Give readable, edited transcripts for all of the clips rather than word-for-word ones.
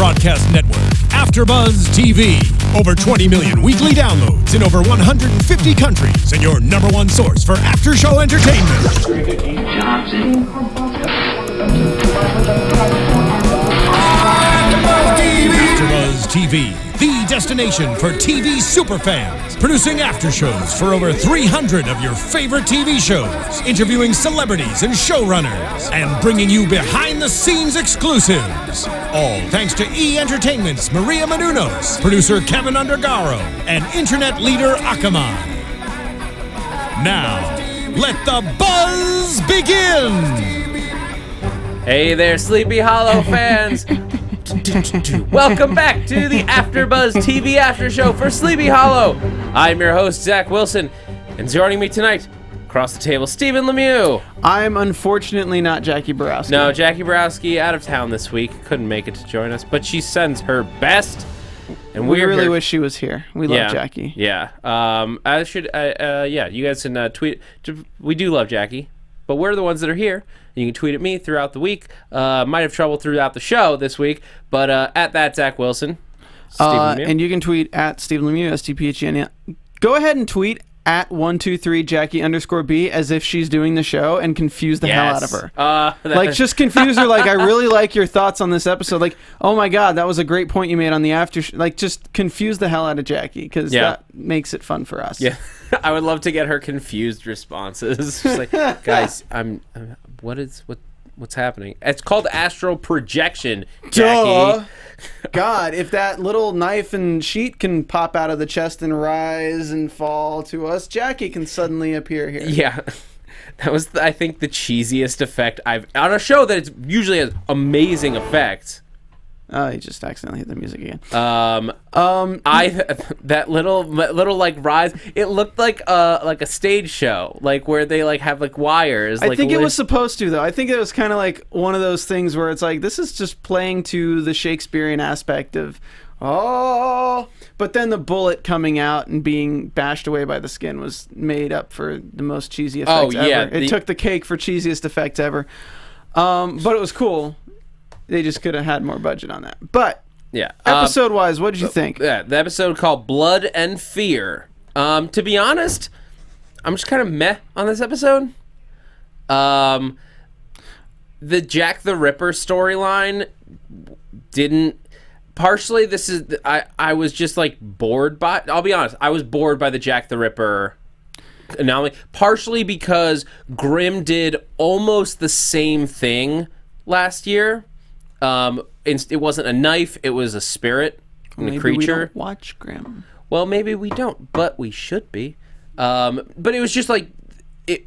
broadcast network, AFTERBUZZ TV. Over 20 million weekly downloads in over 150 countries, and your number one source for after-show entertainment. AFTERBUZZ TV, the destination for TV superfans, producing aftershows for over 300 of your favorite TV shows, interviewing celebrities and showrunners, and bringing you behind-the-scenes exclusives. All thanks to E! Entertainment's Maria Menounos, producer Kevin Undergaro, and internet leader Akamai. Now, let the buzz begin! Hey there, Sleepy Hollow fans! Welcome back to the AFTERBUZZ TV After Show for Sleepy Hollow. I'm your host, Zach Wilson, and joining me tonight, across the table, Stephen Lemieux. I'm unfortunately not Jackie Borowski. No, Jackie Borowski out of town this week. Couldn't make it to join us, but she sends her best. And we really wish she was here. We love Jackie. Yeah. You guys can tweet. We do love Jackie, but we're the ones that are here. You can tweet at me throughout the week. Might have trouble throughout the show this week, but at that Zach Wilson. And you can tweet at Stephen Lemieux, STPHEN. Go ahead and tweet at 123Jackie_B as if she's doing the show and confuse the hell out of her. Just confuse her. Like, I really like your thoughts on this episode. Like, oh my God, that was a great point you made on the after. Just confuse the hell out of Jackie because that makes it fun for us. Yeah, I would love to get her confused responses. She's like, guys, what's happening? It's called astral projection, Jackie. Duh. God, if that little knife and sheet can pop out of the chest and rise and fall to us, Jackie can suddenly appear here. Yeah. That was, I think, the cheesiest effect I've... On a show that usually has amazing effects. Oh, he just accidentally hit the music again. That little like rise, it looked like a stage show, like where they like have like wires. I think it was supposed to, though. I think it was kind of like one of those things where it's like, this is just playing to the Shakespearean aspect of, but then the bullet coming out and being bashed away by the skin was made up for the most cheesy effects ever. It took the cake for cheesiest effects ever. But it was cool. They just could have had more budget on that. But yeah, episode-wise, what did you think? Yeah, the episode called Blood and Fear. To be honest, I'm just kind of meh on this episode. The Jack the Ripper storyline didn't... Partially, this is... I was just, like, bored by... I'll be honest, I was bored by the Jack the Ripper anomaly. Partially because Grimm did almost the same thing last year. It wasn't a knife, it was a spirit and a creature. We don't watch Grimm. Well, maybe we don't, but we should be. But it was just like,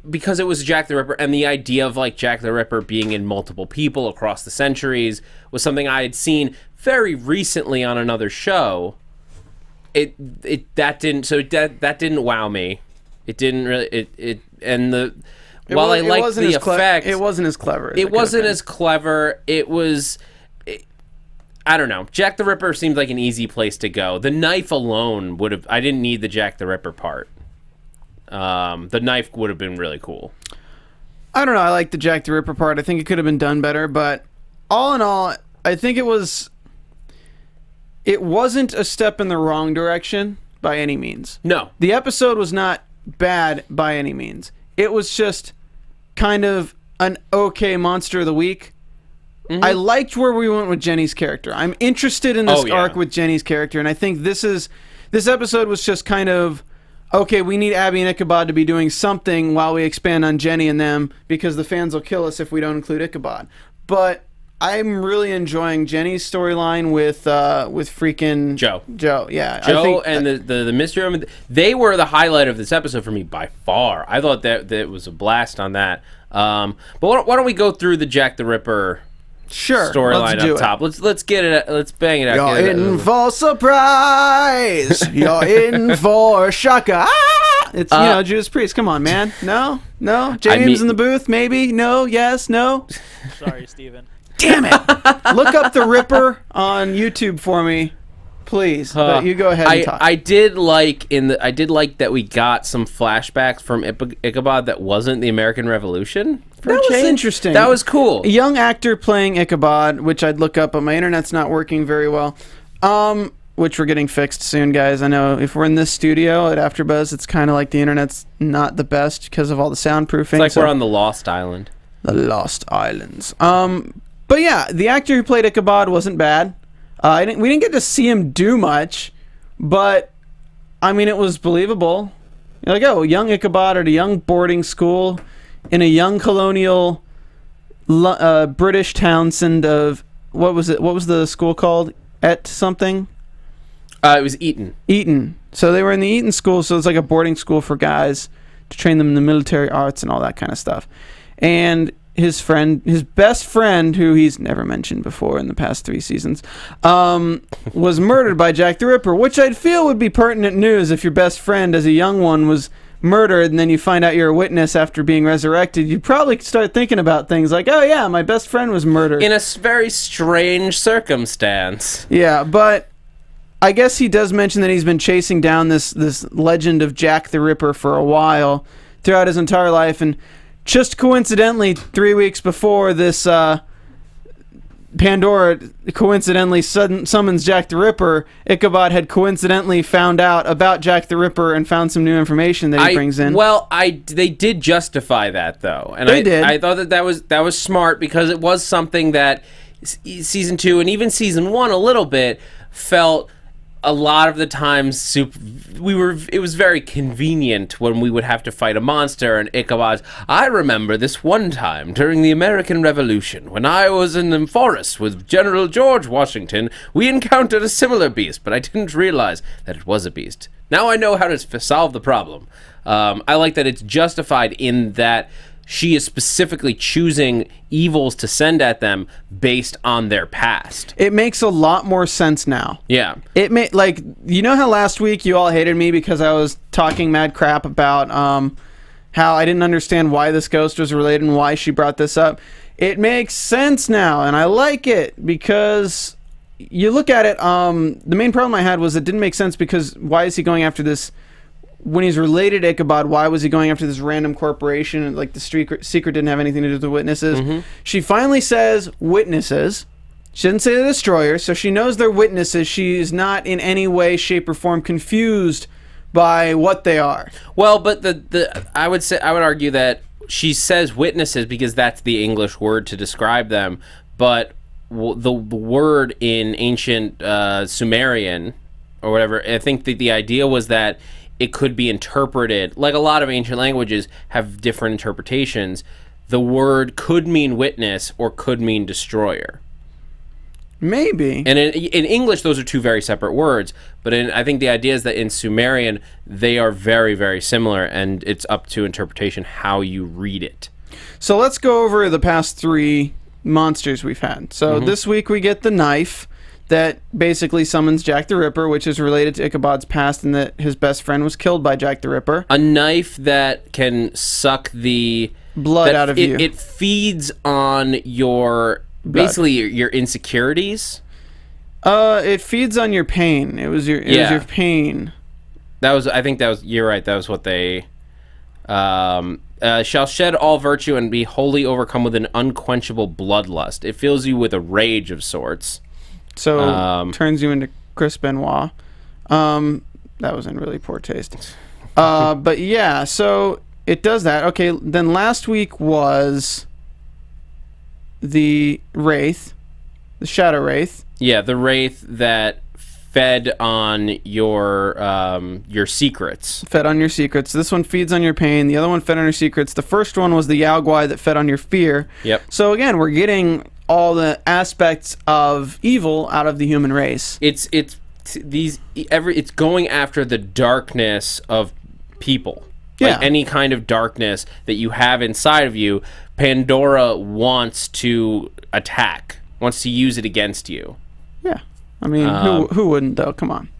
because it was Jack the Ripper, and the idea of like Jack the Ripper being in multiple people across the centuries was something I had seen very recently on another show. That didn't wow me. It didn't really. While I liked the effect, it wasn't as clever. It wasn't as clever. It was... I don't know. Jack the Ripper seemed like an easy place to go. The knife alone would have... I didn't need the Jack the Ripper part. The knife would have been really cool. I don't know. I like the Jack the Ripper part. I think it could have been done better, but all in all, I think it wasn't a step in the wrong direction by any means. No. The episode was not bad by any means. It was just kind of an okay monster of the week. Mm-hmm. I liked where we went with Jenny's character. I'm interested in this arc with Jenny's character, and I think this episode was just kind of, okay, we need Abby and Ichabod to be doing something while we expand on Jenny and them, because the fans will kill us if we don't include Ichabod. But I'm really enjoying Jenny's storyline with freaking Joe. Yeah, Joe and the mystery room. They were the highlight of this episode for me by far. I thought that it was a blast on that. But why don't we go through the Jack the Ripper storyline up top? Let's get it. Let's bang it out. You're in for surprise. You're in for shocker. It's Judas Priest. Come on, man. No. James in the booth. Maybe. No. Yes. No. Sorry, Steven. Damn it! Look up the Ripper on YouTube for me. please. But you go ahead and talk. I did like that we got some flashbacks from Ichabod that wasn't the American Revolution. That was interesting. That was cool. A young actor playing Ichabod, which I'd look up, but my internet's not working very well. Which we're getting fixed soon, guys. I know if we're in this studio at AfterBuzz, it's kind of like the internet's not the best because of all the soundproofing. It's like we're on the Lost Island. The Lost Islands. But yeah, the actor who played Ichabod wasn't bad. We didn't get to see him do much, but I mean, it was believable. You're like, oh, young Ichabod at a young boarding school in a young colonial British Townsend of what was it? What was the school called? Et something? It was Eton. Eton. So they were in the Eton school, so it's like a boarding school for guys to train them in the military arts and all that kind of stuff. And his best friend, who he's never mentioned before in the past 3 seasons, was murdered by Jack the Ripper, which I'd feel would be pertinent news if your best friend as a young one was murdered and then you find out you're a witness after being resurrected. You'd probably start thinking about things like, oh yeah, my best friend was murdered. In a very strange circumstance. Yeah, but I guess he does mention that he's been chasing down this legend of Jack the Ripper for a while throughout his entire life, and just coincidentally, 3 weeks before this, Pandora coincidentally summons Jack the Ripper. Ichabod had coincidentally found out about Jack the Ripper and found some new information that he brings in. Well, they did justify that though, and they did. I thought that was smart because it was something that season 2 and even season 1 a little bit felt. A lot of the times, it was very convenient when we would have to fight a monster, and Ichabod's, I remember this one time during the American Revolution, when I was in the forest with General George Washington, we encountered a similar beast, but I didn't realize that it was a beast. Now I know how to solve the problem. I like that it's justified in that she is specifically choosing evils to send at them based on their past. It makes a lot more sense now. Yeah. Like, you know how last week you all hated me because I was talking mad crap about how I didn't understand why this ghost was related and why she brought this up? It makes sense now, and I like it because you look at it, the main problem I had was it didn't make sense because why is he going after this? When he's related to Ichabod, why was he going after this random corporation? Like, the secret didn't have anything to do with the witnesses. Mm-hmm. She finally says witnesses. She didn't say the destroyers, so she knows they're witnesses. She's not in any way, shape, or form confused by what they are. Well, but I would argue that she says witnesses because that's the English word to describe them. But the word in ancient Sumerian or whatever, I think that the idea was that it could be interpreted, like a lot of ancient languages have different interpretations. The word could mean witness or could mean destroyer. Maybe. And in English, those are two very separate words. But I think the idea is that in Sumerian, they are very, very similar, and it's up to interpretation how you read it. So let's go over the past 3 monsters we've had. So this week we get the knife that basically summons Jack the Ripper, which is related to Ichabod's past and that his best friend was killed by Jack the Ripper. A knife that can suck the blood out of you. It feeds on your, basically your insecurities. It feeds on your pain. It was your pain. You're right. That was what they shall shed all virtue and be wholly overcome with an unquenchable bloodlust. It fills you with a rage of sorts. So turns you into Chris Benoit. That was in really poor taste. But yeah, so it does that. Okay, then last week was the Wraith, the Shadow Wraith. Yeah, the Wraith that fed on your secrets. Fed on your secrets. This one feeds on your pain. The other one fed on your secrets. The first one was the Yaogwai that fed on your fear. Yep. So again, we're getting all the aspects of evil out of the human race. It's going after the darkness of people. Yeah. Like any kind of darkness that you have inside of you, Pandora wants to attack, wants to use it against you. Yeah. I mean, who wouldn't though? Come on.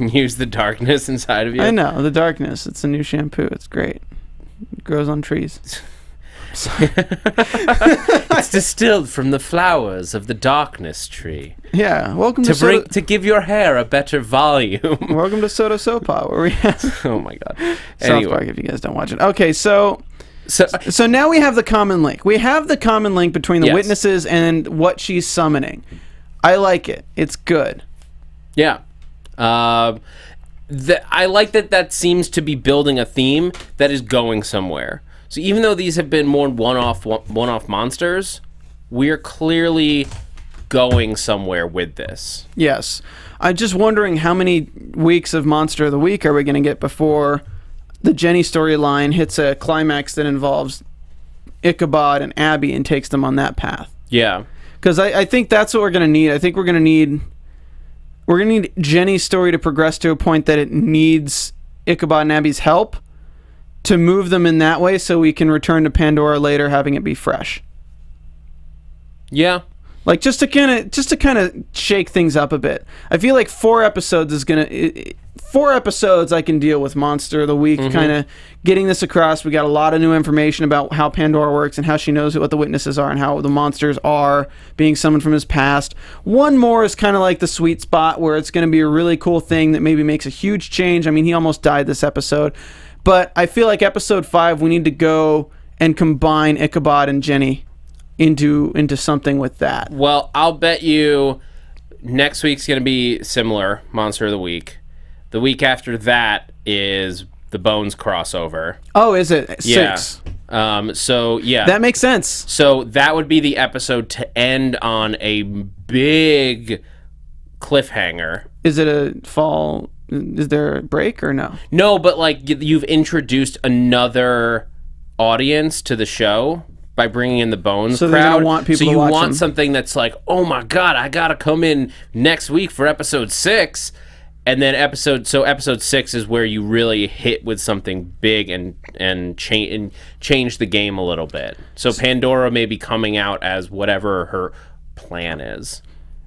Use the darkness inside of you. I know, the darkness. It's a new shampoo. It's great. It grows on trees. It's distilled from the flowers of the darkness tree. Yeah, welcome to give your hair a better volume. Welcome to Soda Sopa, where we have oh my god. South Park. If you guys don't watch it, okay. So now we have the common link. We have the common link between the witnesses and what she's summoning. I like it. It's good. Yeah. I like that seems to be building a theme that is going somewhere. So even though these have been more one-off monsters, we're clearly going somewhere with this. Yes. I'm just wondering how many weeks of Monster of the Week are we going to get before the Jenny storyline hits a climax that involves Ichabod and Abby and takes them on that path. Yeah. Because I think that's what we're going to need. I think we're going to need Jenny's story to progress to a point that it needs Ichabod and Abby's help to move them in that way so we can return to Pandora later having it be fresh. Yeah. Like just to kind of shake things up a bit. I feel like 4 episodes I can deal with Monster of the Week, kind of getting this across. We got a lot of new information about how Pandora works and how she knows what the witnesses are and how the monsters are being summoned from his past. One more is kind of like the sweet spot where it's going to be a really cool thing that maybe makes a huge change. I mean, he almost died this episode. But I feel like episode 5, we need to go and combine Ichabod and Jenny into something with that. Well, I'll bet you next week's going to be similar, Monster of the Week. The week after that is the Bones crossover. Oh, is it? 6. Yeah. So, yeah. That makes sense. So that would be the episode to end on a big cliffhanger. Is it a fall? Is there a break or no? No, but like you've introduced another audience to the show by bringing in the Bones crowd. They're gonna want people so to you watch want them. something that's like, oh my god, I gotta come in next week for episode 6, and then episode 6 is where you really hit with something big and change the game a little bit. So Pandora may be coming out as whatever her plan is.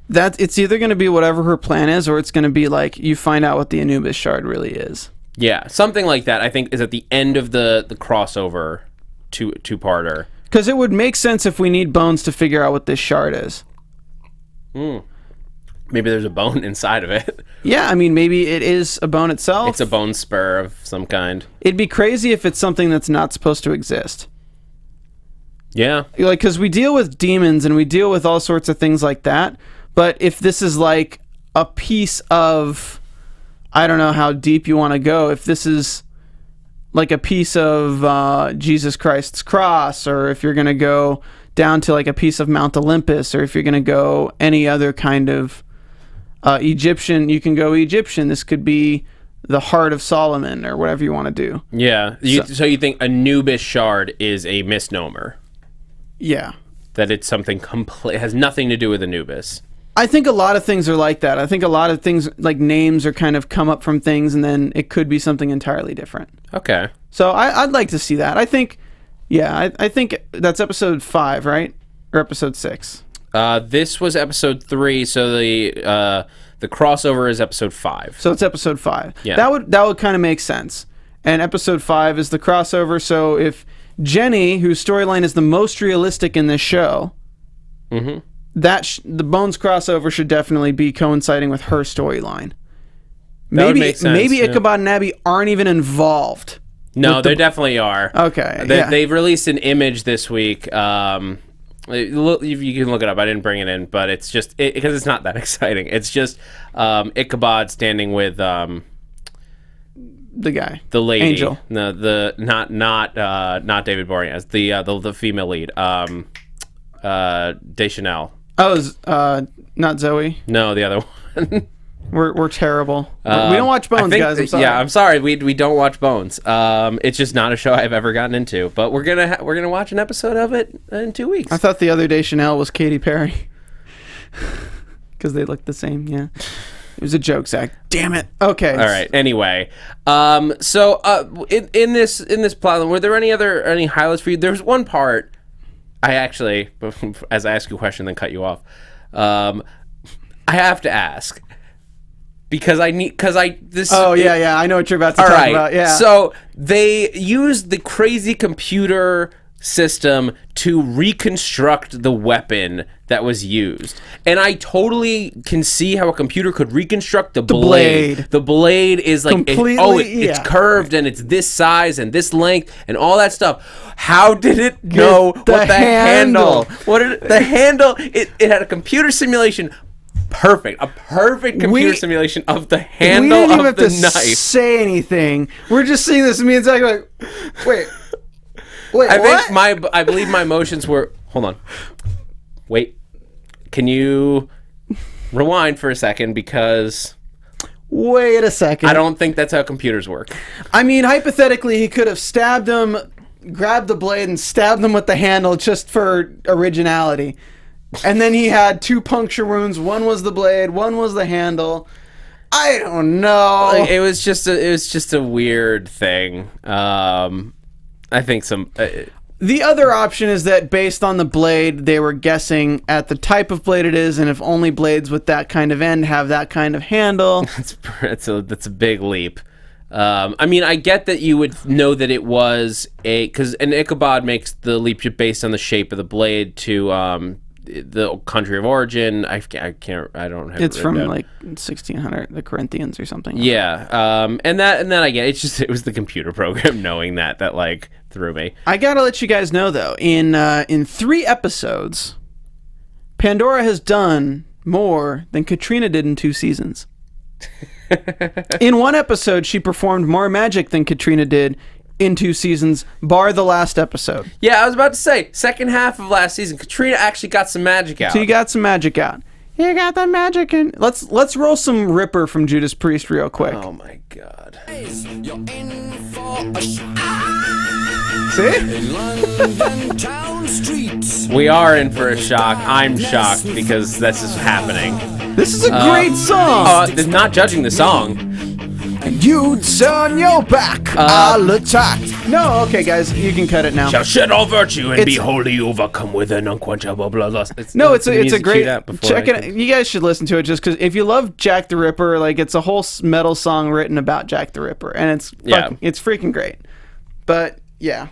That it's either going to be whatever her plan is, or it's going to be like you find out what the Anubis shard really is. Yeah, something like that. I think is at the end of the crossover two-parter. Because it would make sense if we need Bones to figure out what this shard is. Maybe there's a bone inside of it. Yeah, I mean, maybe it is a bone itself. It's a bone spur of some kind. It'd be crazy if it's something that's not supposed to exist. Yeah. Like, because we deal with demons and we deal with all sorts of things like that. But if this is like a piece of, I don't know how deep you want to go, if this is like a piece of Jesus Christ's cross, or if you're going to go down to like a piece of Mount Olympus, or if you're going to go any other kind of Egyptian, you can go Egyptian. This could be the Heart of Solomon or whatever you want to do. Yeah. So you think Anubis shard is a misnomer? Yeah. That it's something has nothing to do with Anubis. I think a lot of things are like that. I think a lot of things, like names, are kind of come up from things, and then it could be something entirely different. Okay. So I'd like to see that. I think, yeah, I think that's episode 5, right? Or episode 6? This was episode 3, so the crossover is episode 5. So it's episode 5. Yeah. That would kind of make sense. And episode 5 is the crossover. So if Jenny, whose storyline is the most realistic in this show, the Bones crossover should definitely be coinciding with her storyline. Would make sense, maybe yeah. Ichabod and Abby aren't even involved. No, they definitely are. Okay. They've released an image this week. You can look it up. I didn't bring it in, but it's just because it's not that exciting. It's just Ichabod standing with the guy, the lady, Angel. No, not David Boreanaz, the female lead, Deschanel. Oh, not Zoe. No, the other one. We're terrible. We don't watch Bones, guys. I'm sorry. Yeah, I'm sorry. We don't watch Bones. It's just not a show I've ever gotten into. But we're gonna watch an episode of it in 2 weeks. I thought the other Deschanel was Katy Perry because they look the same. Yeah, it was a joke, Zach. Damn it. Okay. All right. Anyway, so in this plot, were there any highlights for you? There's one part. I actually, as I ask you a question, then cut you off. I have to ask. Oh yeah, I know what you're about to talk about. Yeah. So they use the crazy computer system to reconstruct the weapon that was used. And I totally can see how a computer could reconstruct the blade. The blade is like it's curved and it's this size and this length and all that stuff. How did it know what the handle? What did the handle? It had a computer simulation. A perfect computer simulation of the handle of the knife. We didn't even have to say anything. We're just seeing this. Me and Zach like, wait, I believe my emotions were. Hold on. Wait. Can you rewind for a second? Because. Wait a second. I don't think that's how computers work. I mean, hypothetically, he could have stabbed him, grabbed the blade, and stabbed him with the handle just for originality. And then he had 2 puncture wounds. One was the blade, one was the handle. I don't know. Like, it was just a weird thing. I think the other option is that based on the blade, they were guessing at the type of blade it is, and if only blades with that kind of end have that kind of handle. That's a big leap. I mean, I get that you would know that it was because an Ichabod makes the leap based on the shape of the blade to the country of origin. I don't have it's from like 1600, the Corinthians or something. Yeah. And then I get it was the computer program knowing that like threw me. I gotta let you guys know though, in 3 episodes, Pandora has done more than Katrina did in 2 seasons. In 1 episode, she performed more magic than Katrina did in 2 seasons, bar the last episode. Yeah, I was about to say, second half of last season, Katrina actually got some magic out. So you got some magic out. You got the magic in. Let's roll some Ripper from Judas Priest real quick. Oh my god. See? We are in for a shock. I'm shocked because this is happening. This is a great song. Not judging the song. And you turn your back, I'll attack. No, okay, guys, you can cut it now. Shall shed all virtue and be wholly overcome with an unquenchable bloodlust. It's a great. Check it. You guys should listen to it just because if you love Jack the Ripper, like it's a whole metal song written about Jack the Ripper, and it's freaking great. But yeah.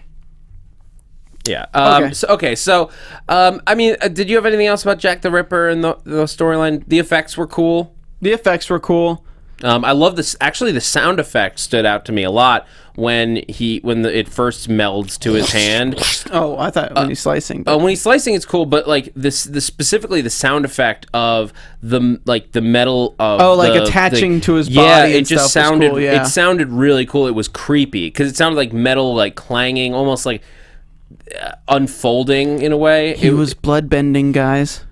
Yeah. So, I mean, did you have anything else about Jack the Ripper and the storyline? The effects were cool. I love this. Actually, the sound effect stood out to me a lot when it first melds to his hand. Oh, I thought when he's slicing. When he's slicing, it's cool, but like specifically the sound effect of the metal of attaching to his body. Yeah, it just sounded. Cool, yeah. It sounded really cool. It was creepy because it sounded like metal, like clanging, almost like unfolding in a way. He was bloodbending, guys.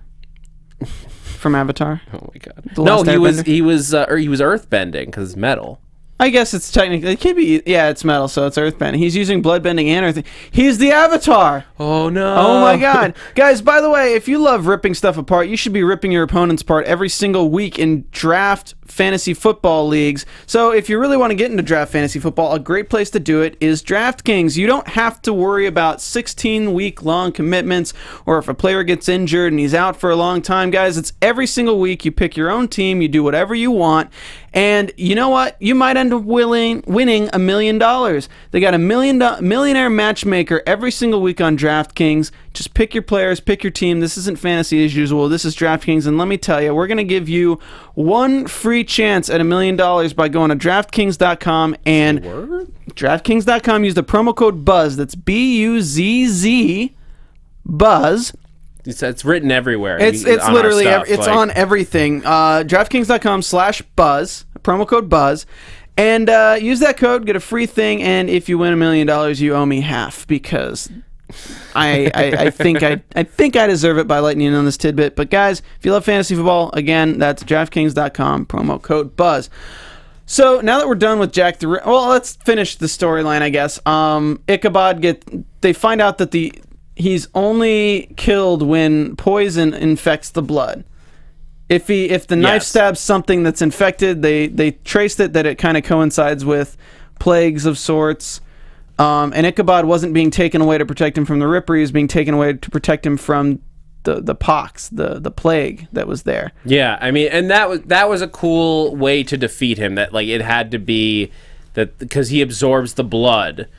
From Avatar. Oh my god! No, he was earthbending because metal. I guess it's technically it could be. Yeah, it's metal, so it's earthbending. He's using bloodbending and earth. He's the Avatar. Oh no! Oh my god, guys! By the way, if you love ripping stuff apart, you should be ripping your opponents apart every single week in draft fantasy football leagues. So if you really want to get into draft fantasy football, a great place to do it is DraftKings. You don't have to worry about 16-week-long commitments or if a player gets injured and he's out for a long time, guys. It's every single week. You pick your own team. You do whatever you want. And you know what? You might end up winning $1 million. They got a millionaire matchmaker every single week on DraftKings. Just pick your players, pick your team. This isn't fantasy as usual. This is DraftKings. And let me tell you, we're going to give you 1 free chance at $1 million by going to DraftKings.com and DraftKings.com. Use the promo code BUZZ. That's BUZZ, BUZZ. It's written everywhere. It's literally it's on everything. DraftKings.com/buzz, promo code BUZZ, and use that code, get a free thing. And if you win $1 million, you owe me half because I think I deserve it by letting you know this tidbit. But guys, if you love fantasy football, again, that's DraftKings.com, promo code BUZZ. So now that we're done with Jack the Ripper, well, let's finish the storyline, I guess. Ichabod they find out that he's only killed when poison infects the blood. If the knife stabs something that's infected, they traced it that it kind of coincides with plagues of sorts. And Ichabod wasn't being taken away to protect him from the Ripper. He was being taken away to protect him from the pox, the plague that was there. Yeah, I mean, and that was a cool way to defeat him. That like it had to be that because he absorbs the blood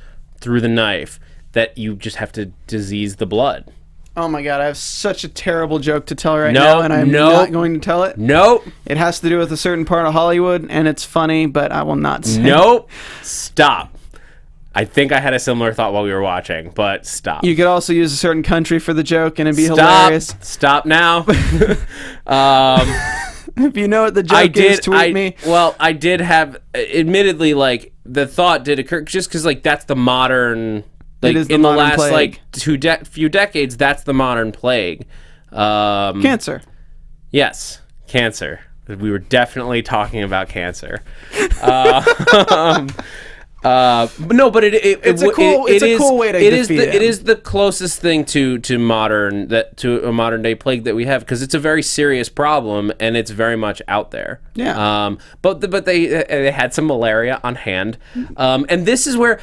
through the knife. that you just have to disease the blood. Oh my god, I have such a terrible joke to tell right now, and I'm not going to tell it. Nope. It has to do with a certain part of Hollywood, and it's funny, but I will not say. Nope. Stop. I think I had a similar thought while we were watching, but stop. You could also use a certain country for the joke, and it'd be hilarious. Stop now. If you know what the joke is, tweet me. Well, I did have, admittedly, like, the thought did occur, just because, like, that's the modern... Like, in the last plague. Like few decades, that's the modern plague. Cancer. Yes, cancer. We were definitely talking about cancer. No, but it's a cool way to defeat it. It is the closest thing to a modern day plague that we have, because it's a very serious problem and it's very much out there. Yeah. But they had some malaria on hand, and this is where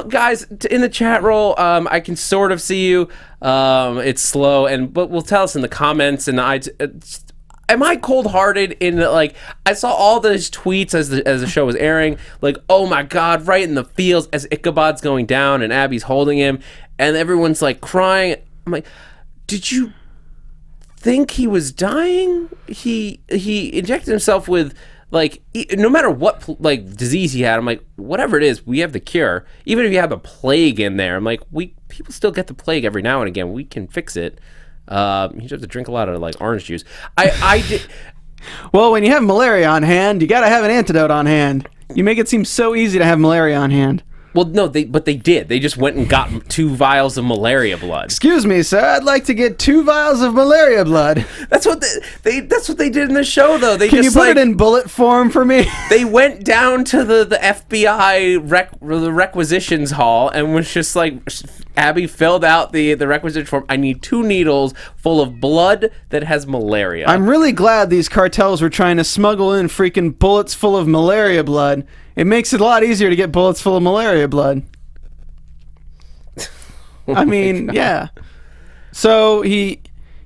guys in the chat roll, I can sort of see you. It's slow, but will tell us in the comments and am I cold-hearted in that, like, I saw all those tweets as the show was airing, like, oh my god, right in the feels as Ichabod's going down and Abby's holding him, and everyone's, like, crying. I'm like, did you think he was dying? He injected himself with, like, no matter what, like, disease he had, I'm like, whatever it is, we have the cure. Even if you have a plague in there, I'm like, people still get the plague every now and again. We can fix it. You just have to drink a lot of, like, orange juice. I did. Well, when you have malaria on hand, you gotta have an antidote on hand. You make it seem so easy to have malaria on hand. Well, no, but they did. They just went and got 2 vials of malaria blood. Excuse me, sir. I'd like to get 2 vials of malaria blood. That's what that's what they did in the show, though. Can you put it in bullet form for me? They went down to the FBI the requisitions hall and was just like, Abby filled out the requisition form. I need 2 needles full of blood that has malaria. I'm really glad these cartels were trying to smuggle in freaking bullets full of malaria blood. It makes it a lot easier to get bullets full of malaria blood. I mean, yeah. So we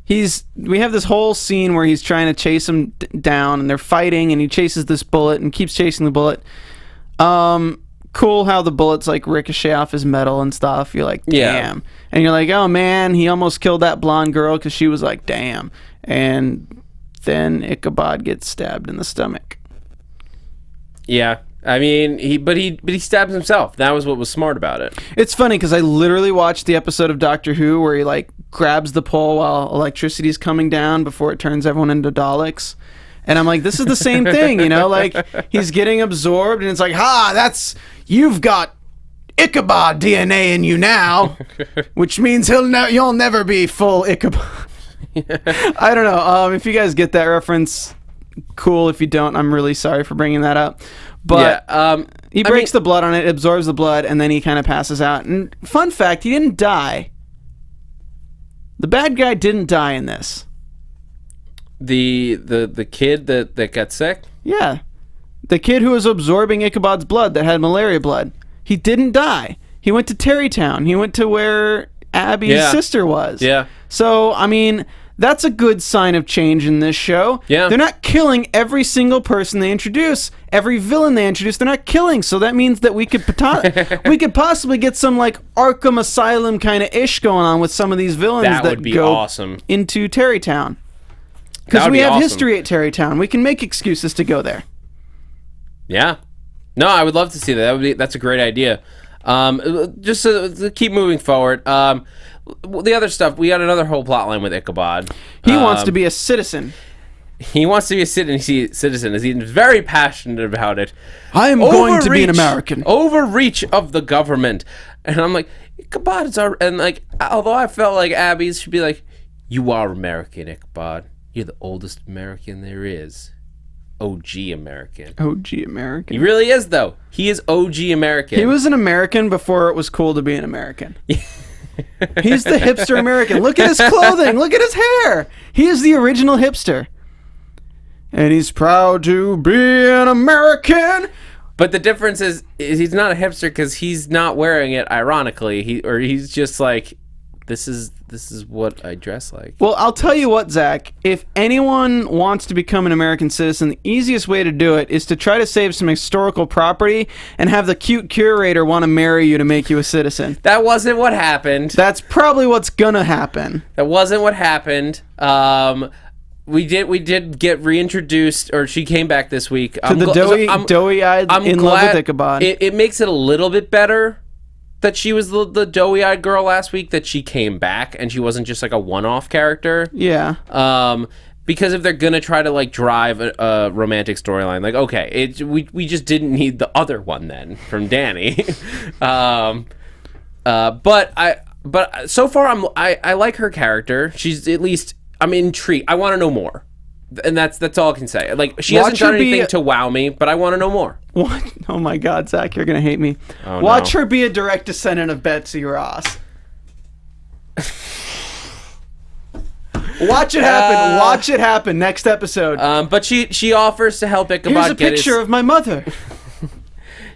have this whole scene where he's trying to chase him down, and they're fighting, and he chases this bullet and keeps chasing the bullet. Cool how the bullets, like, ricochet off his metal and stuff. You're like, damn. Yeah. And you're like, oh man, he almost killed that blonde girl because she was like, damn. And then Ichabod gets stabbed in the stomach. Yeah. I mean, he stabs himself. That was what was smart about it. It's funny because I literally watched the episode of Doctor Who where he, like, grabs the pole while electricity's coming down before it turns everyone into Daleks. And I'm like, this is the same thing, you know? Like, he's getting absorbed, and it's like, you've got Ichabod DNA in you now, which means you'll never be full Ichabod. I don't know. If you guys get that reference, cool. If you don't, I'm really sorry for bringing that up. But yeah, he breaks the blood on it, absorbs the blood, and then he kind of passes out. And fun fact, he didn't die. The bad guy didn't die in this. The kid that got sick? Yeah. The kid who was absorbing Ichabod's blood that had malaria blood. He didn't die. He went to Tarrytown. He went to where Abby's sister was. Yeah. So, I mean, that's a good sign of change in this show. Yeah. They're not killing every single person they introduce. Every villain they introduce, they're not killing. So that means that we could possibly get some, like, Arkham Asylum kind of ish going on with some of these villains that would be go awesome. Into Tarrytown. Because we have history at Tarrytown. We can make excuses to go there. Yeah. No, I would love to see that. That's a great idea. Just to keep moving forward. The other stuff, we got another whole plot line with Ichabod. He wants to be a citizen. He wants to be a citizen. He's very passionate about it. I am going to be an American. Overreach of the government. And I'm like, Ichabod is our... And, like, although I felt like Abby should be like, you are American, Ichabod. You're the oldest American there is. OG American. OG American. He really is, though. He is OG American. He was an American before it was cool to be an American. He's the hipster American. Look at his clothing. Look at his hair. He is the original hipster. And he's proud to be an American. But the difference is he's not a hipster because he's not wearing it ironically. He's just like... this is what I dress like. Well, I'll tell you what, Zach. If anyone wants to become an American citizen, the easiest way to do it is to try to save some historical property and have the cute curator want to marry you to make you a citizen. That wasn't what happened. That's probably what's gonna happen. That wasn't what happened. We did get reintroduced, or she came back this week. To the doughy-eyed in love with Ichabod. It makes it a little bit better that she was the doughy-eyed girl last week, that she came back and she wasn't just like a one-off character. Yeah. Because if they're gonna try to like drive a romantic storyline, like, okay, we just didn't need the other one then from Danny. But so far I like her character. She's at least, I'm intrigued. I want to know more. And that's all I can say. Like, she hasn't done anything to wow me, but I want to know more. What? Oh my God, Zach, you're gonna hate me. Oh, Watch her be a direct descendant of Betsy Ross. Watch it happen. Watch it happen. Next episode. But she offers to help Ichabod Here's a picture of my mother.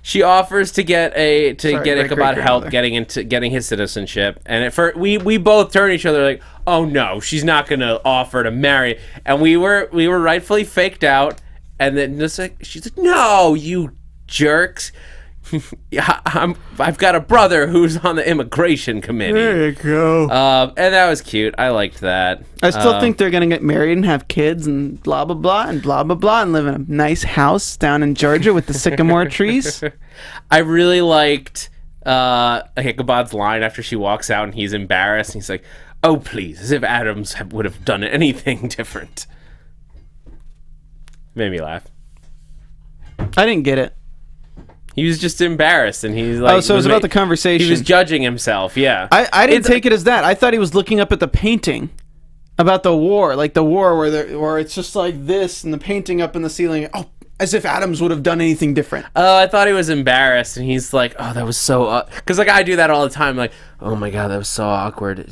She offers to get Ichabod help great-grandmother. getting his citizenship, and we both turn to each other like, oh no, she's not gonna offer to marry, and we were rightfully faked out, and then just like, she's like, no, you jerks. I've got a brother who's on the immigration committee. There you go. And that was cute. I liked that. I still think they're gonna get married and have kids and blah blah blah and blah blah blah and live in a nice house down in Georgia with the sycamore trees. I really liked Ichabod's line after she walks out and he's embarrassed. And he's like, "Oh please," as if Adams would have done anything different. Made me laugh. I didn't get it. He was just embarrassed, and he's like... Oh, so it was about the conversation. He was judging himself, yeah. I didn't take it as that. I thought he was looking up at the painting about the war, like the war where it's just like this, and the painting up in the ceiling. Oh, as if Adams would have done anything different. Oh, I thought he was embarrassed, and he's like, oh, that was so... Because, like, I do that all the time, like, oh, my God, that was so awkward.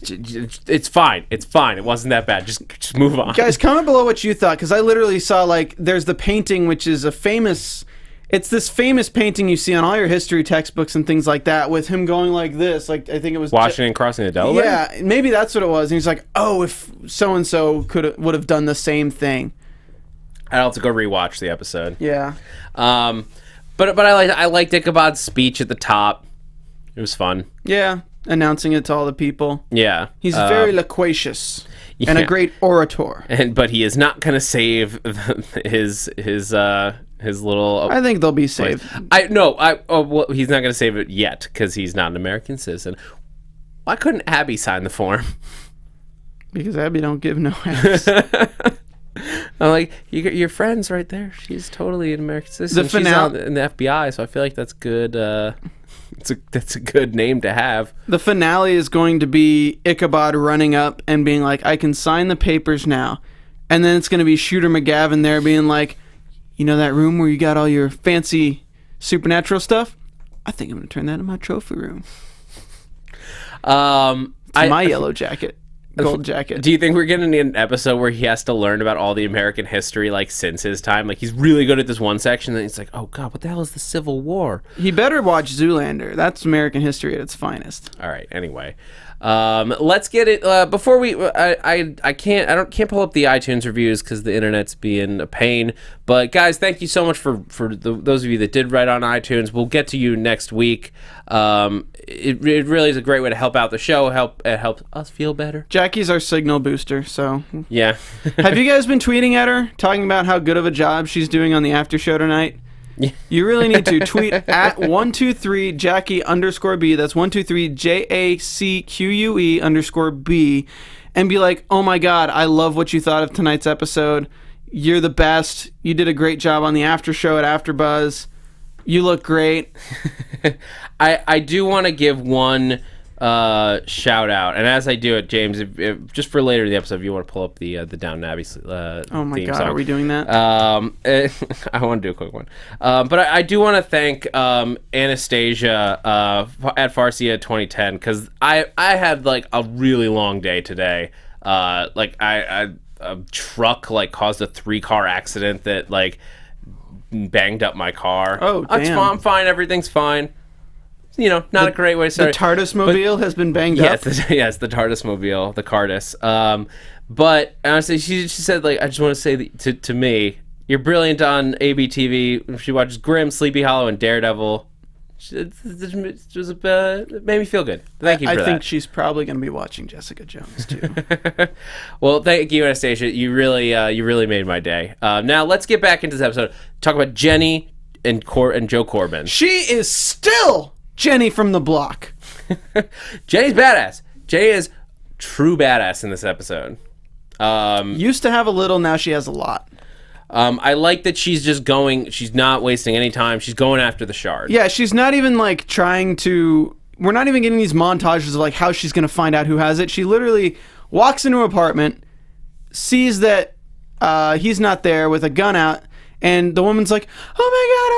It's fine. It's fine. It wasn't that bad. Just move on. Guys, comment below what you thought, because I literally saw, like, there's the painting, which is a famous... It's this famous painting you see on all your history textbooks and things like that, with him going like this. Like, I think it was Washington crossing the Delaware. Yeah, maybe that's what it was. And he's like, "Oh, if so and so would have done the same thing." I'll have to go rewatch the episode. Yeah. But I liked Ichabod's speech at the top. It was fun. Yeah, announcing it to all the people. Yeah, he's very loquacious and a great orator. But he is not going to save his little... I think they'll be saved. He's not going to save it yet because he's not an American citizen. Why couldn't Abby sign the form? Because Abby don't give no ass. I'm like, your friend's right there. She's totally an American citizen. She's in the FBI, so I feel like that's good. That's a good name to have. The finale is going to be Ichabod running up and being like, "I can sign the papers now," and then it's going to be Shooter McGavin there being like, "You know that room where you got all your fancy supernatural stuff? I think I'm going to turn that in my trophy room." My yellow jacket. Gold jacket. Do you think we're getting an episode where he has to learn about all the American history, like, since his time? Like, he's really good at this one section, and he's like, oh, God, what the hell is the Civil War? He better watch Zoolander. That's American history at its finest. All right, anyway. Let's get it before we I can't pull up the iTunes reviews because the internet's being a pain, but guys, thank you so much for those of you that did write on iTunes. We'll get to you next week. It really is a great way to help out the show, help us feel better. Jackie's our signal booster, so yeah. Have you guys been tweeting at her talking about how good of a job she's doing on the after show tonight? Yeah. You really need to tweet at 123 Jackie _B. That's 123 JACQUE _B, and be like, "Oh my God, I love what you thought of tonight's episode. You're the best. You did a great job on the after show at AfterBuzz. You look great." I do want to give one shout out, and as I do it, James, if just for later in the episode, if you want to pull up the Downton Abbey oh my theme God, song. are we doing that? I want to do a quick one, but I do want to thank Anastasia at Farsia 2010, because I had like a really long day today. Like a truck like caused a 3-car accident that like banged up my car. Oh, damn. I'm fine. Everything's fine. not a great way to start. The TARDIS-mobile has been banged up. Yes, the TARDIS-mobile, the Cardis. But honestly, she said, like, I just want to say to me, you're brilliant on ABTV. She watches Grimm, Sleepy Hollow, and Daredevil. It made me feel good. Thank you for that. I think she's probably going to be watching Jessica Jones, too. Well, thank you, Anastasia. You really made my day. Now, let's get back into this episode. Talk about Jenny and Joe Corbin. She is still Jenny from the block. Jenny's badass. Jenny is true badass in this episode. Used to have a little, now she has a lot. I like that she's just going, she's not wasting any time. She's going after the shard. Yeah, she's not even like trying to, we're not even getting these montages of like how she's going to find out who has it. She literally walks into an apartment, sees that he's not there with a gun out, and the woman's like, oh my God,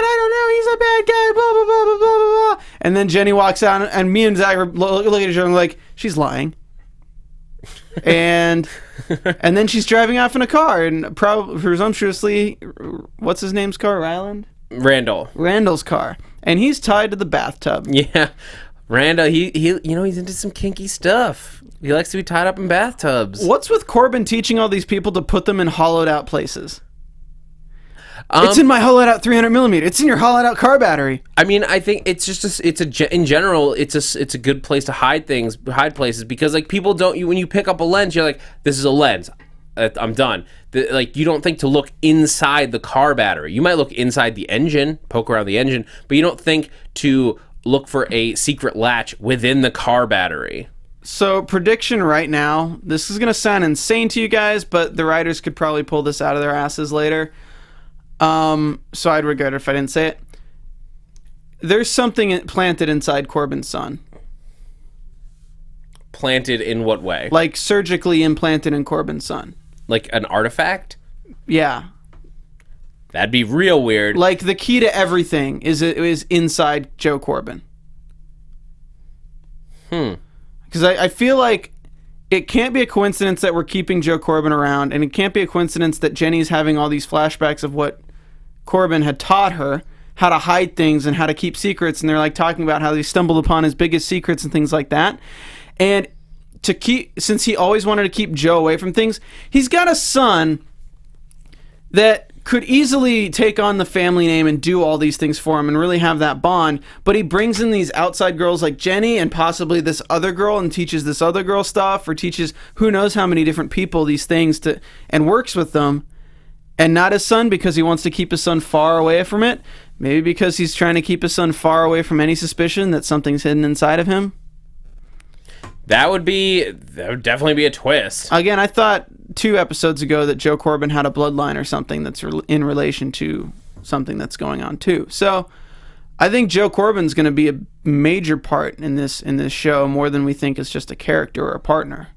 I don't know, he's a bad guy, blah, blah, blah, blah, blah, blah. And then Jenny walks out, and me and Zach look at each other and like, she's lying. And then she's driving off in a car, and presumptuously, what's his name's car? Randall's car, and he's tied to the bathtub. Yeah, Randall. He he's into some kinky stuff. He likes to be tied up in bathtubs. What's with Corbin teaching all these people to put them in hollowed out places? It's in my hollowed out 300mm. It's in your hollowed out car battery. I mean, I think it's just in general, it's a good place to hide places, because like people don't, when you pick up a lens, you're like, this is a lens. I'm done. You don't think to look inside the car battery. You might look inside the engine, poke around the engine, but you don't think to look for a secret latch within the car battery. So, prediction right now, this is going to sound insane to you guys, but the writers could probably pull this out of their asses later. So I'd regret it if I didn't say it. There's something planted inside Corbin's son. Planted in what way? Like surgically implanted in Corbin's son. Like an artifact? Yeah. That'd be real weird. Like the key to everything is inside Joe Corbin. Because I feel like it can't be a coincidence that we're keeping Joe Corbin around, and it can't be a coincidence that Jenny's having all these flashbacks of what Corbin had taught her, how to hide things and how to keep secrets, and they're like talking about how they stumbled upon his biggest secrets and things like that. And since he always wanted to keep Joe away from things, he's got a son that could easily take on the family name and do all these things for him and really have that bond, but he brings in these outside girls like Jenny and possibly this other girl and teaches this other girl stuff, or teaches who knows how many different people these things and works with them, and not his son because he wants to keep his son far away from it. Maybe because he's trying to keep his son far away from any suspicion that something's hidden inside of him. That would definitely be a twist. Again, I thought 2 episodes ago that Joe Corbin had a bloodline or something that's in relation to something that's going on too. So I think Joe Corbin's going to be a major part in this show, more than we think is just a character or a partner.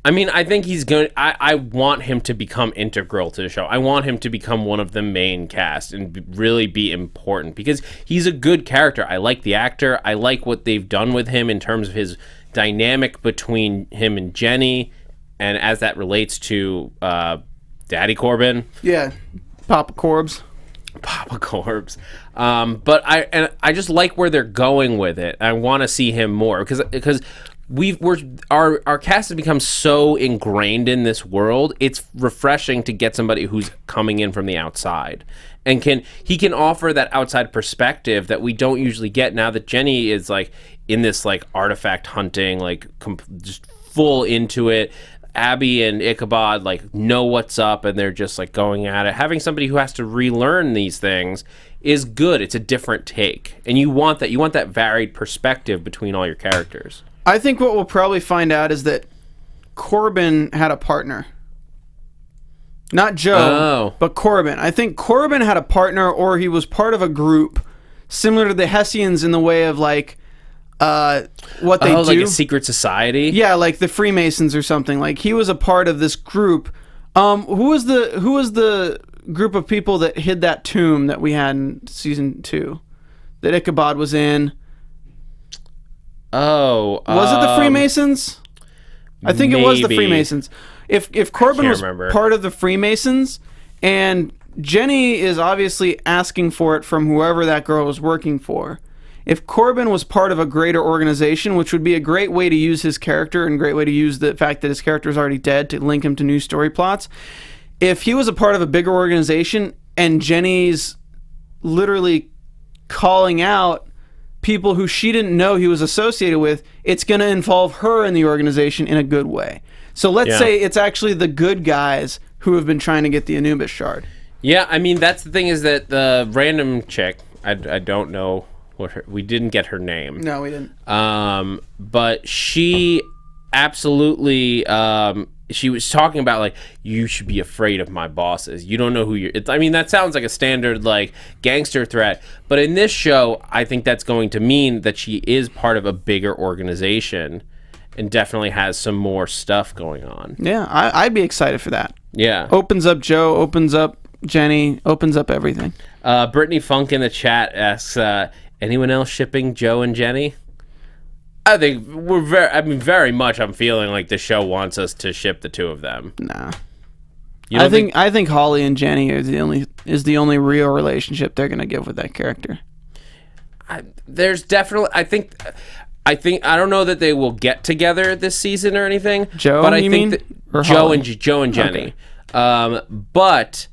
I mean, I think he's going. I want him to become integral to the show. I want him to become one of the main cast and really be important, because he's a good character. I like the actor. I like what they've done with him in terms of his dynamic between him and Jenny, and as that relates to Daddy Corbin. Yeah, Papa Corbs. But I just like where they're going with it. I want to see him more because our cast has become so ingrained in this world. It's refreshing to get somebody who's coming in from the outside and he can offer that outside perspective that we don't usually get now that Jenny is like in this like artifact hunting, like just full into it. Abby and Ichabod like know what's up and they're just like going at it. Having somebody who has to relearn these things is good. It's a different take, and you want that varied perspective between all your characters. I think what we'll probably find out is that Corbin had a partner. Not Joe, but Corbin. I think Corbin had a partner, or he was part of a group similar to the Hessians in the way of like what they do. Like a secret society? Yeah, like the Freemasons or something. Like he was a part of this group. Who was the group of people that hid that tomb that we had in season 2 that Ichabod was in? Oh, was it the Freemasons? I think it was the Freemasons. If Corbin was part of the Freemasons, and Jenny is obviously asking for it from whoever that girl was working for, if Corbin was part of a greater organization, which would be a great way to use his character and a great way to use the fact that his character is already dead to link him to new story plots. If he was a part of a bigger organization and Jenny's literally calling out people who she didn't know he was associated with, it's going to involve her in the organization in a good way. So let's say it's actually the good guys who have been trying to get the Anubis shard. Yeah, I mean, that's the thing, is that the random chick, I don't know we didn't get her name. No, we didn't. But she absolutely, she was talking about, like, you should be afraid of my bosses. You don't know who you're... I mean, that sounds like a standard, like, gangster threat. But in this show, I think that's going to mean that she is part of a bigger organization and definitely has some more stuff going on. Yeah, I'd be excited for that. Yeah. Opens up Joe, opens up Jenny, opens up everything. Brittany Funk in the chat asks, anyone else shipping Joe and Jenny? I think we're very much I'm feeling like the show wants us to ship the two of them. Nah. I think Holly and Jenny is the only real relationship they're gonna give with that character. There's definitely I think I don't know that they will get together this season or anything. Joe, but I you think mean? that Joe and Jenny. Okay. But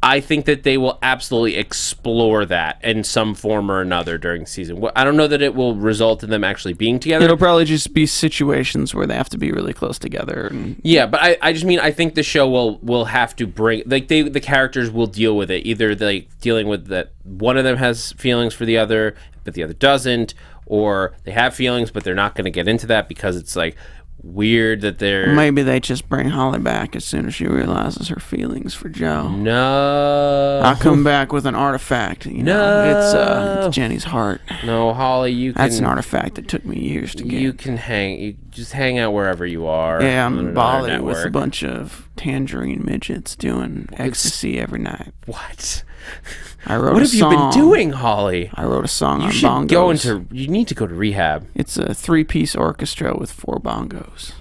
I think that they will absolutely explore that in some form or another during the season. I don't know that it will result in them actually being together. It'll probably just be situations where they have to be really close together. Yeah, but I just mean I think the show will have to bring, like, the characters will deal with it. Either like dealing with that one of them has feelings for the other, but the other doesn't, or they have feelings but they're not going to get into that because it's like weird that they're... Maybe they just bring Holly back as soon as she realizes her feelings for Joe. No. I'll come back with an artifact. It's Jenny's heart. No, Holly, That's an artifact that took me years to get. You just hang out wherever you are. Yeah, I'm in Bali with a bunch of tangerine midgets doing ecstasy every night. What? What have you been doing, Holly? I wrote a song on bongos. You need to go to rehab. It's a 3-piece orchestra with 4 bongos.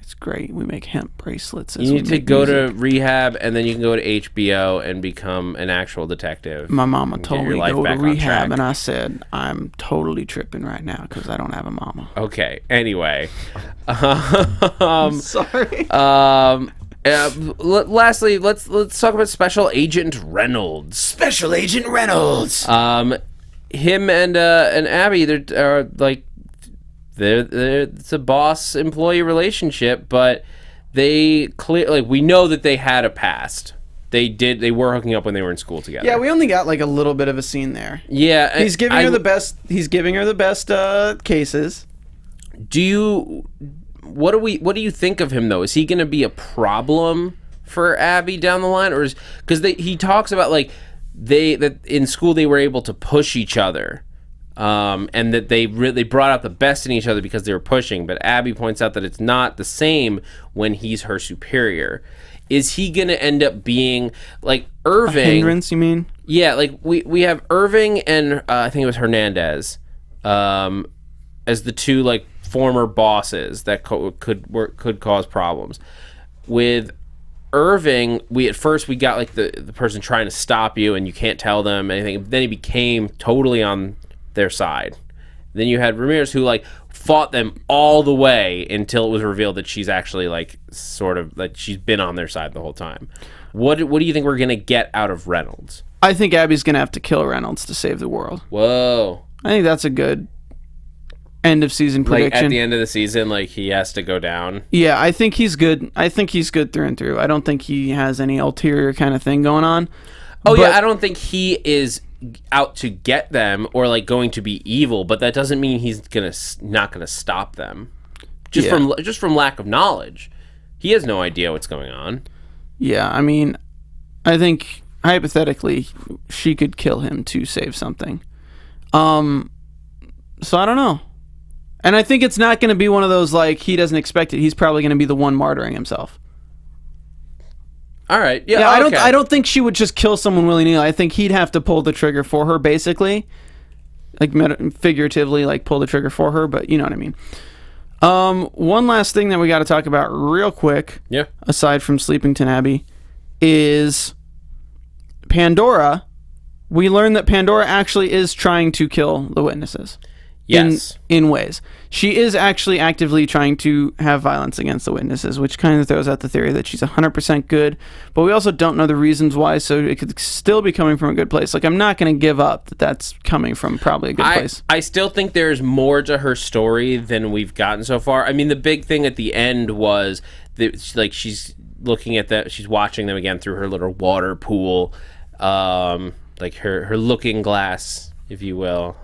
It's great. We make hemp bracelets. You need to go to rehab, and then you can go to HBO and become an actual detective. My mama told me to go to rehab, and I said, I'm totally tripping right now because I don't have a mama. Okay. Anyway. Sorry. Lastly, let's talk about Special Agent Reynolds. Special Agent Reynolds. Him and Abby, they're like it's a boss employee relationship, but they clearly, like, we know that they had a past. They were hooking up when they were in school together. Yeah, we only got like a little bit of a scene there. Yeah, he's giving her the best. He's giving her the best cases. What do you think of him though? Is he going to be a problem for Abby down the line, or because he talks about like that in school they were able to push each other, and that they brought out the best in each other because they were pushing. But Abby points out that it's not the same when he's her superior. Is he going to end up being like Irving? A hindrance, you mean? Yeah, like we have Irving and I think it was Hernandez, as the two like former bosses that could cause problems. With Irving, at first we got like the person trying to stop you and you can't tell them anything. Then he became totally on their side. Then you had Ramirez, who like fought them all the way until it was revealed that she's actually like sort of like she's been on their side the whole time. What do you think we're gonna get out of Reynolds? I think Abby's gonna have to kill Reynolds to save the world. Whoa! I think that's a good end of season prediction. Like at the end of the season, like he has to go down. Yeah, I think he's good. I think he's good through and through. I don't think he has any ulterior kind of thing going on. Oh yeah, I don't think he is out to get them or like going to be evil, but that doesn't mean he's not gonna stop them. Just from lack of knowledge. He has no idea what's going on. Yeah, I mean, I think hypothetically she could kill him to save something. So I don't know. And I think it's not going to be one of those like he doesn't expect it. He's probably going to be the one martyring himself. All right. Yeah. I don't think she would just kill someone willy-nilly. I think he'd have to pull the trigger for her, basically, like figuratively, like pull the trigger for her. But you know what I mean. One last thing that we got to talk about real quick. Yeah. Aside from Sleepington Abbey, is Pandora we learn that Pandora actually is trying to kill the witnesses. Yes. In ways. She is actually actively trying to have violence against the witnesses, which kind of throws out the theory that she's 100% good, but we also don't know the reasons why, so it could still be coming from a good place. Like, I'm not going to give up that that's coming from probably a good place. I still think there's more to her story than we've gotten so far. I mean, the big thing at the end was that, like, she's looking at that, she's watching them again through her little water pool, like her looking glass, if you will.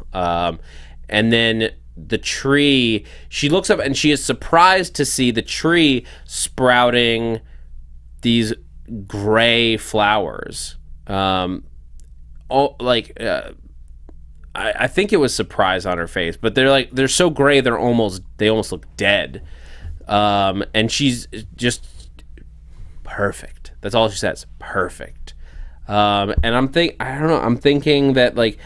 And then the tree, she looks up and she is surprised to see the tree sprouting these gray flowers. I think it was surprise on her face, but they're so gray they almost look dead. And she's just perfect. That's all she says. Perfect. And I'm thinking that, like,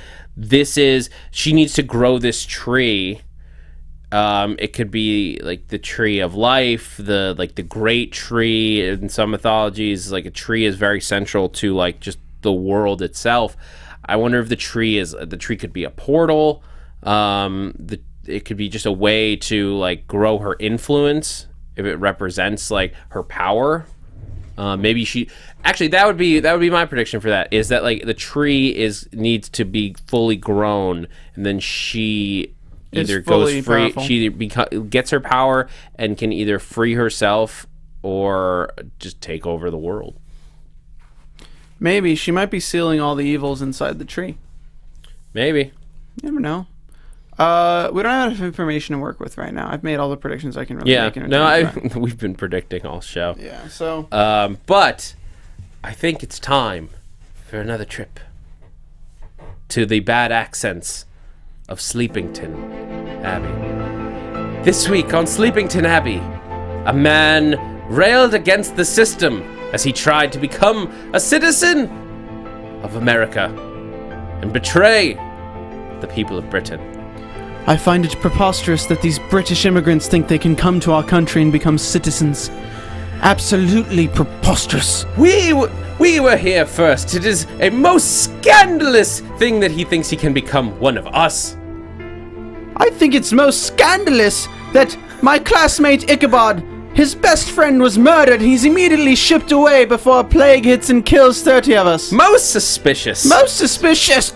she needs to grow this tree. It could be like the tree of life, the great tree in some mythologies. Like, a tree is very central to, like, just the world itself. I wonder if the tree could be a portal. It could be just a way to, like, grow her influence if it represents, like, her power. Maybe that would be my prediction for that, is that, like, the tree needs to be fully grown, and then she either goes free, powerful. She gets her power and can either free herself or just take over the world. Maybe she might be sealing all the evils inside the tree. Maybe. You never know. We don't have enough information to work with right now. I've made all the predictions I can really make. We've been predicting all show. Yeah, so. But I think it's time for another trip to the bad accents of Sleepington Abbey. This week on Sleepington Abbey, a man railed against the system as he tried to become a citizen of America and betray the people of Britain. I find it preposterous that these British immigrants think they can come to our country and become citizens. Absolutely preposterous. We were here first. It is a most scandalous thing that he thinks he can become one of us. I think it's most scandalous that my classmate Ichabod, his best friend, was murdered. He's immediately shipped away before a plague hits and kills 30 of us. Most suspicious. Most suspicious.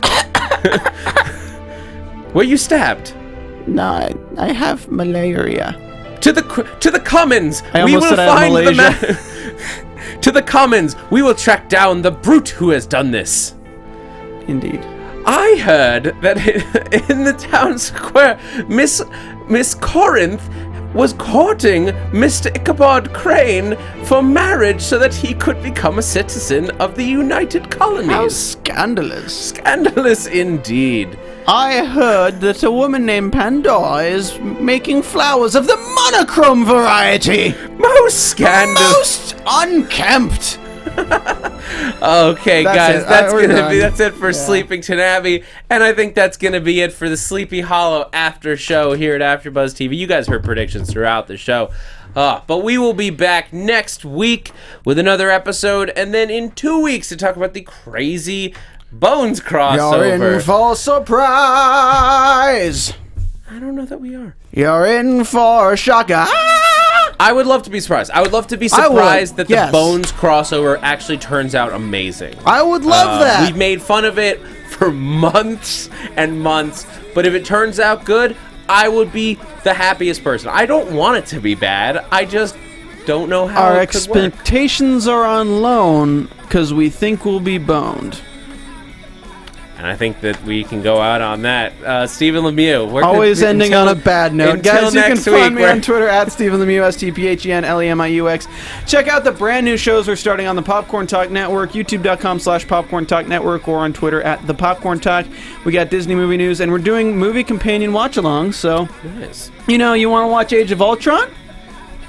Were you stabbed? No, I have malaria. To the commons. I almost said I have Malaysia. To the commons. We will track down the brute who has done this. Indeed. I heard that in the town square, Miss Corinth was courting Mr. Ichabod Crane for marriage so that he could become a citizen of the United Colonies. How scandalous. Scandalous indeed. I heard that a woman named Pandora is making flowers of the monochrome variety. Most scandalous. Most unkempt. Okay, guys, that's it for Yeah. Sleepington Abbey, and I think that's gonna be it for the Sleepy Hollow after show here at AfterBuzz TV. You guys heard predictions throughout the show, but we will be back next week with another episode, and then in 2 weeks to talk about the crazy Bones crossover. You're in for surprise. I don't know that we are. You're in for a shocker. I would love to be surprised. I would love to be surprised that the Bones crossover actually turns out amazing. I would love that. We've made fun of it for months and months, but if it turns out good, I would be the happiest person. I don't want it to be bad. I just don't know how Our it could work. expectations are on loan because we think we'll be boned. And I think that we can go out on that. Stephen Lemieux. Always ending on a bad note. Guys, you can find me week, on Twitter at Stephen Lemieux, StPhenLemiux. Check out the brand new shows we're starting on the Popcorn Talk Network, youtube.com/Popcorn Talk Network, or on Twitter at The Popcorn Talk. We got Disney movie news, and we're doing movie companion watch-alongs, so, nice. You know, you want to watch Age of Ultron?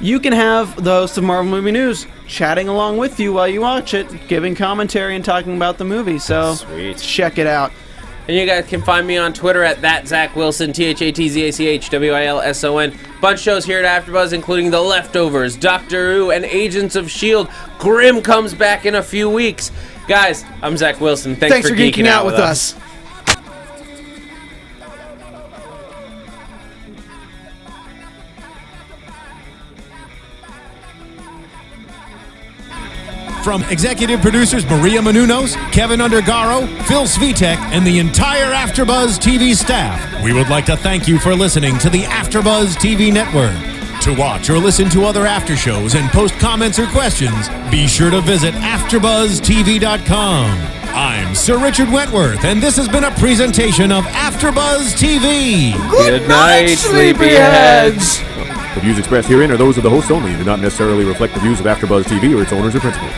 You can have the host of Marvel Movie News chatting along with you while you watch it, giving commentary and talking about the movie. So, sweet. Check it out. And you guys can find me on Twitter at @ZachWilson, ThatZachWilson. Bunch of shows here at AfterBuzz, including The Leftovers, Doctor Who, and Agents of S.H.I.E.L.D. Grimm comes back in a few weeks. Guys, I'm Zach Wilson. Thanks for geeking out with us. From executive producers Maria Menounos, Kevin Undergaro, Phil Svitek, and the entire AfterBuzz TV staff, we would like to thank you for listening to the AfterBuzz TV network. To watch or listen to other after shows and post comments or questions, be sure to visit AfterBuzzTV.com. I'm Sir Richard Wentworth, and this has been a presentation of AfterBuzz TV. Good night, sleepyheads. The views expressed herein are those of the hosts only and do not necessarily reflect the views of AfterBuzz TV or its owners or principals.